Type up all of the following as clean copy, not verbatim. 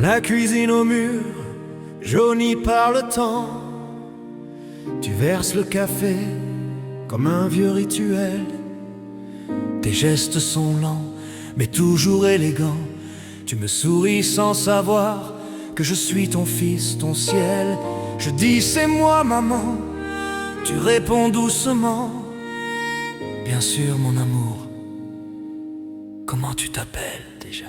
La cuisine au mur, jaunie par le temps. Tu verses le café comme un vieux rituel. Tes gestes sont lents, mais toujours élégants. Tu me souris sans savoir que je suis ton fils, ton ciel. Je dis c'est moi maman, tu réponds doucement. Bien sûr mon amour, comment tu t'appelles déjà?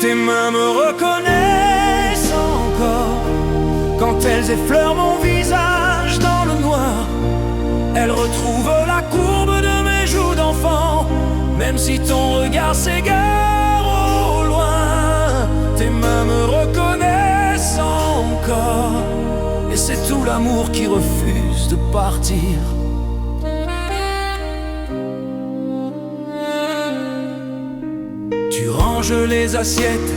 Tes mains me reconnaissent encore quand elles effleurent mon visage dans le noir. Elles retrouvent la courbe de mes joues d'enfant, même si ton regard s'égare au loin. Tes mains me reconnaissent encore, et c'est tout l'amour qui refuse de partir. Tu ranges les assiettes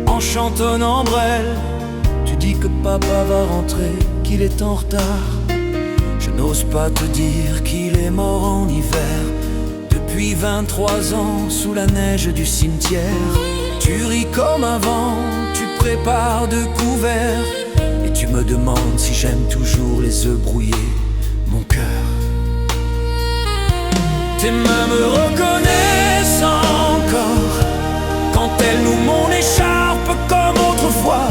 en chantonnant Brel. Tu dis que papa va rentrer, qu'il est en retard. Je n'ose pas te dire qu'il est mort en hiver, depuis 23 ans sous la neige du cimetière. Tu ris comme avant, tu prépares de couverts, et tu me demandes si j'aime toujours les œufs brouillés, mon cœur. Tes mains me reconnaissent encore quand elles nouent mon écharpe comme autrefois.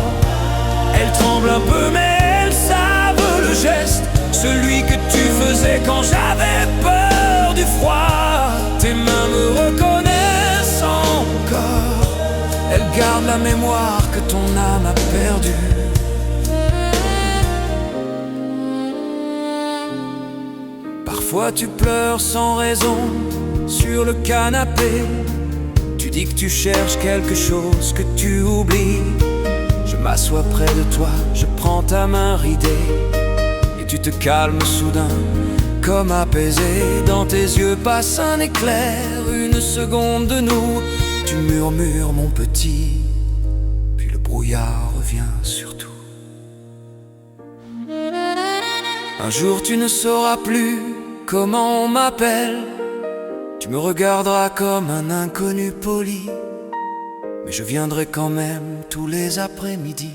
Elles tremblent un peu mais elles savent le geste, celui que tu faisais quand j'avais peur du froid. Tes mains me reconnaissent encore, elles gardent la mémoire que ton âme a perdue. Parfois tu pleures sans raison sur le canapé. Tu dis que tu cherches quelque chose que tu oublies. Je m'assois près de toi, je prends ta main ridée, et tu te calmes soudain, comme apaisé. Dans tes yeux passe un éclair, une seconde de nous. Tu murmures mon petit, puis le brouillard revient sur tout. Un jour tu ne sauras plus comment on m'appelle. Tu me regarderas comme un inconnu poli, mais je viendrai quand même tous les après-midi.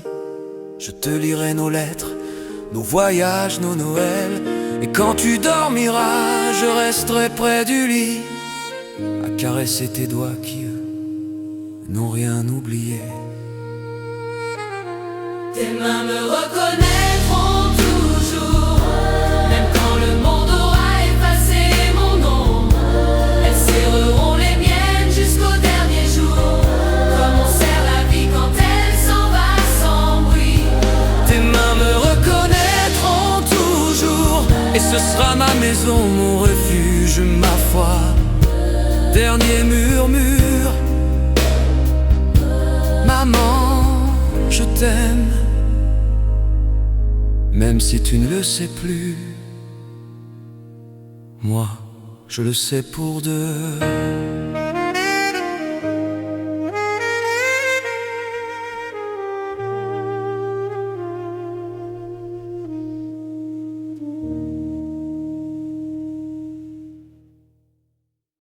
Je te lirai nos lettres, nos voyages, nos Noëls, et quand tu dormiras, je resterai près du lit, à caresser tes doigts qui, eux, n'ont rien oublié. Tes mains me reconnaîtront toujours, même quand le monde aura effacé mon nom. Elles serreront les miennes jusqu'au dernier jour, comme on serre la vie quand elle s'en va sans bruit. Tes mains me reconnaîtront toujours, et ce sera ma maison, mon refuge, ma foi. Dernier murmure, maman, je t'aime, même si tu ne le sais plus. Moi, je le sais pour deux.